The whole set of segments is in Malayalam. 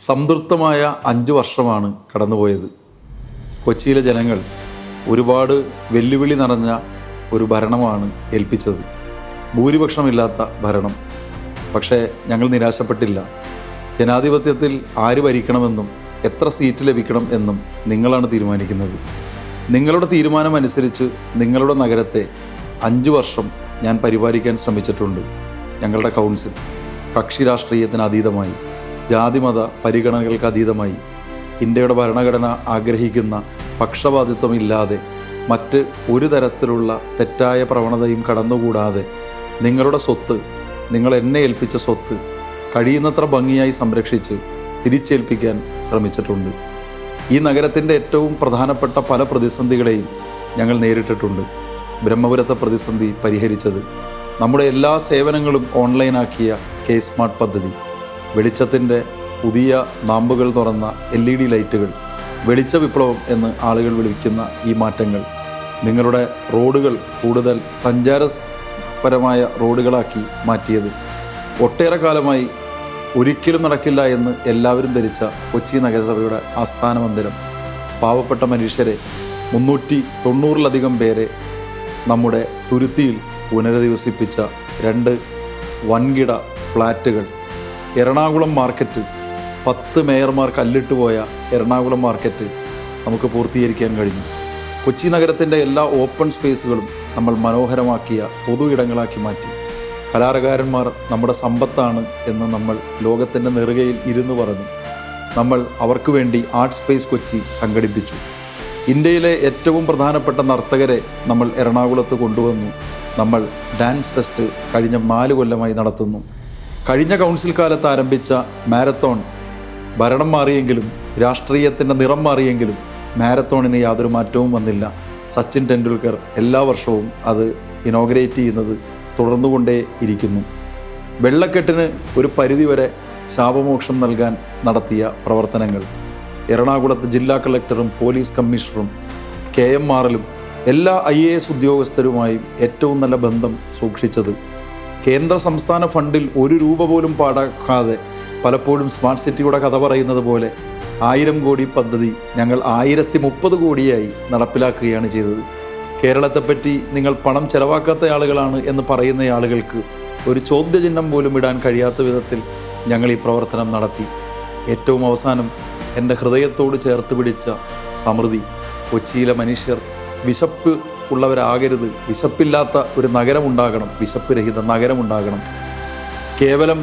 സംതൃപ്തമായ 5 വർഷമാണ് കടന്നുപോയത്. കൊച്ചിയിലെ ജനങ്ങൾ ഒരുപാട് വെല്ലുവിളി നിറഞ്ഞ ഒരു ഭരണമാണ് ഏൽപ്പിച്ചത്. ഭൂരിപക്ഷമില്ലാത്ത ഭരണം. പക്ഷേ ഞങ്ങൾ നിരാശപ്പെട്ടില്ല. ജനാധിപത്യത്തിൽ ആര് ഭരിക്കണമെന്നും എത്ര സീറ്റ് ലഭിക്കണം എന്നും നിങ്ങളാണ് തീരുമാനിക്കുന്നത്. നിങ്ങളുടെ തീരുമാനമനുസരിച്ച് നിങ്ങളുടെ നഗരത്തെ 5 വർഷം ഞാൻ പരിപാലിക്കാൻ ശ്രമിച്ചിട്ടുണ്ട്. ഞങ്ങളുടെ കൗൺസിൽ കക്ഷി രാഷ്ട്രീയത്തിന് അതീതമായി, ജാതിമത പരിഗണനകൾക്ക് അതീതമായി, ഇന്ത്യയുടെ ഭരണഘടന ആഗ്രഹിക്കുന്ന പക്ഷപാതിത്വമില്ലാതെ, മറ്റ് ഒരു തരത്തിലുള്ള തെറ്റായ പ്രവണതയും കടന്നുകൂടാതെ നിങ്ങളുടെ സ്വത്ത്, നിങ്ങൾ എന്നെ ഏൽപ്പിച്ച സ്വത്ത് കഴിയുന്നത്ര ഭംഗിയായി സംരക്ഷിച്ച് തിരിച്ചേൽപ്പിക്കാൻ ശ്രമിച്ചിട്ടുണ്ട്. ഈ നഗരത്തിൻ്റെ ഏറ്റവും പ്രധാനപ്പെട്ട പല പ്രതിസന്ധികളെയും ഞങ്ങൾ നേരിട്ടിട്ടുണ്ട്. ബ്രഹ്മപുരത്തെ പ്രതിസന്ധി പരിഹരിച്ചത്, നമ്മുടെ എല്ലാ സേവനങ്ങളും ഓൺലൈനാക്കിയ കെ സ്മാർട്ട് പദ്ധതി, വെളിച്ചത്തിൻ്റെ പുതിയ നാമ്പുകൾ തുറന്ന LED ലൈറ്റുകൾ, വെളിച്ച വിപ്ലവം എന്ന് ആളുകൾ വിളിക്കുന്ന ഈ മാറ്റങ്ങൾ, നിങ്ങളുടെ റോഡുകൾ കൂടുതൽ സഞ്ചാരപരമായ റോഡുകളാക്കി മാറ്റിയത്, ഒട്ടേറെ കാലമായി ഒരിക്കലും നടക്കില്ല എന്ന് എല്ലാവരും ധരിച്ച കൊച്ചി നഗരസഭയുടെ ആസ്ഥാന മന്ദിരം, പാവപ്പെട്ട മനുഷ്യരെ 390-ലധികം പേരെ നമ്മുടെ തുരുത്തിയിൽ പുനരധിവസിപ്പിച്ച 2 വൻകിട ഫ്ലാറ്റുകൾ, എറണാകുളം മാർക്കറ്റ്, 10 മേയർമാർ കല്ലിട്ട് പോയ എറണാകുളം മാർക്കറ്റ് നമുക്ക് പൂർത്തീകരിക്കാൻ കഴിഞ്ഞു. കൊച്ചി നഗരത്തിൻ്റെ എല്ലാ ഓപ്പൺ സ്പേസുകളും നമ്മൾ മനോഹരമാക്കിയ പൊതു ഇടങ്ങളാക്കി മാറ്റി. കലാകാരന്മാർ നമ്മുടെ സമ്പത്താണ് എന്ന് നമ്മൾ ലോകത്തിൻ്റെ നെറുകയിൽ ഇരുന്ന് പറഞ്ഞു. നമ്മൾ അവർക്ക് വേണ്ടി ആർട്ട് സ്പേസ് കൊച്ചി സംഘടിപ്പിച്ചു. ഇന്ത്യയിലെ ഏറ്റവും പ്രധാനപ്പെട്ട നർത്തകരെ നമ്മൾ എറണാകുളത്ത് കൊണ്ടുവന്നു. നമ്മൾ ഡാൻസ് ഫെസ്റ്റ് കഴിഞ്ഞ 4 കൊല്ലമായി നടത്തുന്നു. കഴിഞ്ഞ കൗൺസിൽ കാലത്ത് ആരംഭിച്ച മാരത്തോൺ, ഭരണം മാറിയെങ്കിലും രാഷ്ട്രീയത്തിൻ്റെ നിറം മാറിയെങ്കിലും മാരത്തോണിന് യാതൊരു മാറ്റവും വന്നില്ല. സച്ചിൻ ടെണ്ടുൽക്കർ എല്ലാ വർഷവും അത് ഇനോഗ്രേറ്റ് ചെയ്യുന്നത് തുടർന്നുകൊണ്ടേ ഇരിക്കുന്നു. വെള്ളക്കെട്ടിന് ഒരു പരിധിവരെ ശാപമോക്ഷം നൽകാൻ നടത്തിയ പ്രവർത്തനങ്ങൾ, എറണാകുളത്ത് ജില്ലാ കളക്ടറും പോലീസ് കമ്മീഷണറും KMRലും എല്ലാ IAS ഉദ്യോഗസ്ഥരുമായും ഏറ്റവും നല്ല ബന്ധം സൂക്ഷിച്ചത്, കേന്ദ്ര സംസ്ഥാന ഫണ്ടിൽ 1 രൂപ പോലും പാഴാക്കാതെ, പലപ്പോഴും സ്മാർട്ട് സിറ്റിയുടെ കഥ പറയുന്നത് പോലെ 1000 കോടി പദ്ധതി ഞങ്ങൾ 1030 കോടിയായി നടപ്പിലാക്കുകയാണ് ചെയ്തത്. കേരളത്തെപ്പറ്റി നിങ്ങൾ പണം ചെലവാക്കാത്ത ആളുകളാണ് എന്ന് പറയുന്ന ആളുകൾക്ക് ഒരു ചോദ്യചിഹ്നം പോലും ഇടാൻ കഴിയാത്ത വിധത്തിൽ ഞങ്ങൾ ഈ പ്രവർത്തനം നടത്തി. ഏറ്റവും അവസാനം എൻ്റെ ഹൃദയത്തോട് ചേർത്ത് പിടിച്ച സമൃദ്ധി, കൊച്ചിയിലെ മനുഷ്യർ വിശപ്പ് ഉള്ളവരാകരുത്, വിശപ്പില്ലാത്ത ഒരു നഗരമുണ്ടാകണം, വിശപ്പ് രഹിത നഗരമുണ്ടാകണം. കേവലം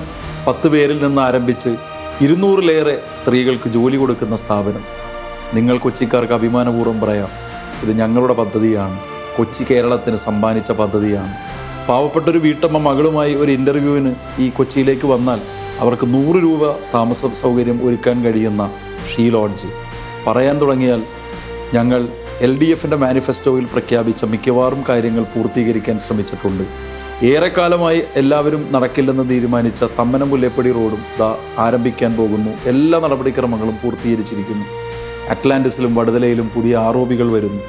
10 പേരിൽ നിന്ന് ആരംഭിച്ച് 200-ലേറെ സ്ത്രീകൾക്ക് ജോലി കൊടുക്കുന്ന സ്ഥാപനം. നിങ്ങൾ കൊച്ചിക്കാർക്ക് അഭിമാനപൂർവ്വം പറയാം, ഇത് ഞങ്ങളുടെ പദ്ധതിയാണ്, കൊച്ചി കേരളത്തിന് സമ്മാനിച്ച പദ്ധതിയാണ്. പാവപ്പെട്ടൊരു വീട്ടമ്മ മകളുമായി ഒരു ഇൻ്റർവ്യൂവിന് ഈ കൊച്ചിയിലേക്ക് വന്നാൽ അവർക്ക് 100 രൂപ താമസ സൗകര്യം ഒരുക്കാൻ കഴിയുന്ന ഷീ ലോഡ്ജ്. പറയാൻ തുടങ്ങിയാൽ ഞങ്ങൾ LDFൻ്റെ മാനിഫെസ്റ്റോയിൽ പ്രഖ്യാപിച്ച മിക്കവാറും കാര്യങ്ങൾ പൂർത്തീകരിക്കാൻ ശ്രമിച്ചിട്ടുണ്ട്. ഏറെക്കാലമായി എല്ലാവരും നടക്കില്ലെന്ന് തീരുമാനിച്ച തമ്മനം മുല്ലപ്പടി റോഡും ആരംഭിക്കാൻ പോകുന്നു. എല്ലാ നടപടിക്രമങ്ങളും പൂർത്തീകരിച്ചിരിക്കുന്നു. അറ്റ്ലാന്റിസിലും വടുതലയിലും പുതിയ ROBകൾ വരുന്നു.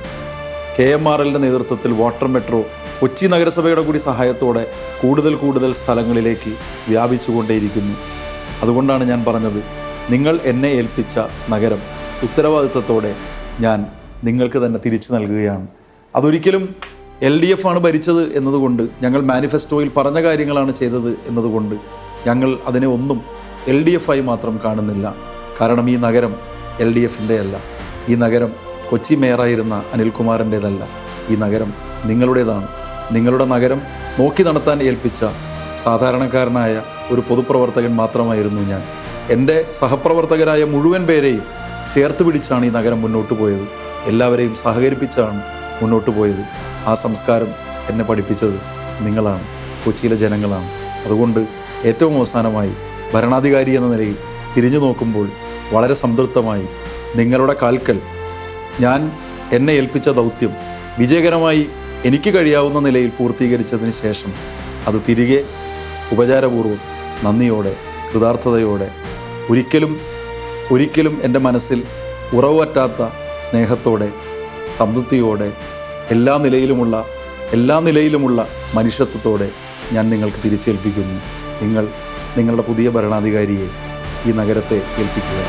KMRLൻ്റെ നേതൃത്വത്തിൽ വാട്ടർ മെട്രോ കൊച്ചി നഗരസഭയുടെ കൂടി സഹായത്തോടെ കൂടുതൽ സ്ഥലങ്ങളിലേക്ക് വ്യാപിച്ചുകൊണ്ടേയിരിക്കുന്നു. അതുകൊണ്ടാണ് ഞാൻ പറഞ്ഞത്, നിങ്ങൾ എന്നെ ഏൽപ്പിച്ച നഗരം ഉത്തരവാദിത്വത്തോടെ ഞാൻ നിങ്ങൾക്ക് തന്നെ തിരിച്ചു നൽകുകയാണ്. അതൊരിക്കലും LDF ആണ് ഭരിച്ചത് എന്നതുകൊണ്ട്, ഞങ്ങൾ മാനിഫെസ്റ്റോയിൽ പറഞ്ഞ കാര്യങ്ങളാണ് ചെയ്തത് എന്നതുകൊണ്ട് ഞങ്ങൾ അതിനെ ഒന്നും LDF ആയി മാത്രം കാണുന്നില്ല. കാരണം ഈ നഗരം LDFൻ്റെ അല്ല. ഈ നഗരം കൊച്ചി മേയറായിരുന്ന അനിൽകുമാറിൻ്റേതല്ല. ഈ നഗരം നിങ്ങളുടേതാണ്. നിങ്ങളുടെ നഗരം നോക്കി നടത്താൻ ഏൽപ്പിച്ച സാധാരണക്കാരനായ ഒരു പൊതുപ്രവർത്തകൻ മാത്രമായിരുന്നു ഞാൻ. എൻ്റെ സഹപ്രവർത്തകരായ മുഴുവൻ പേരെയും ചേർത്ത് പിടിച്ചാണ് ഈ നഗരം മുന്നോട്ട് പോയത്. എല്ലാവരെയും സഹകരിപ്പിച്ചാണ് മുന്നോട്ട് പോയത്. ആ സംസ്കാരം എന്നെ പഠിപ്പിച്ചത് നിങ്ങളാണ്, കൊച്ചിയിലെ ജനങ്ങളാണ്. അതുകൊണ്ട് ഏറ്റവും അവസാനമായി ഭരണാധികാരി എന്ന നിലയിൽ തിരിഞ്ഞു നോക്കുമ്പോൾ വളരെ സംതൃപ്തമായി നിങ്ങളുടെ കാൽക്കൽ ഞാൻ എന്നെ ഏൽപ്പിച്ച ദൗത്യം വിജയകരമായി എനിക്ക് കഴിയാവുന്ന നിലയിൽ പൂർത്തീകരിച്ചതിന് ശേഷം അത് തിരികെ ഉപചാരപൂർവ്വം, നന്ദിയോടെ, കൃതാർത്ഥതയോടെ, ഒരിക്കലും എൻ്റെ മനസ്സിൽ ഉറവ് പറ്റാത്ത സ്നേഹത്തോടെ, സംതൃപ്തിയോടെ, എല്ലാ നിലയിലുമുള്ള മനുഷ്യത്വത്തോടെ ഞാൻ നിങ്ങൾക്ക് തിരിച്ചേൽപ്പിക്കുന്നു. നിങ്ങളുടെ പുതിയ ഭരണാധികാരിയെ ഈ നഗരത്തെ ഏൽപ്പിക്കുക.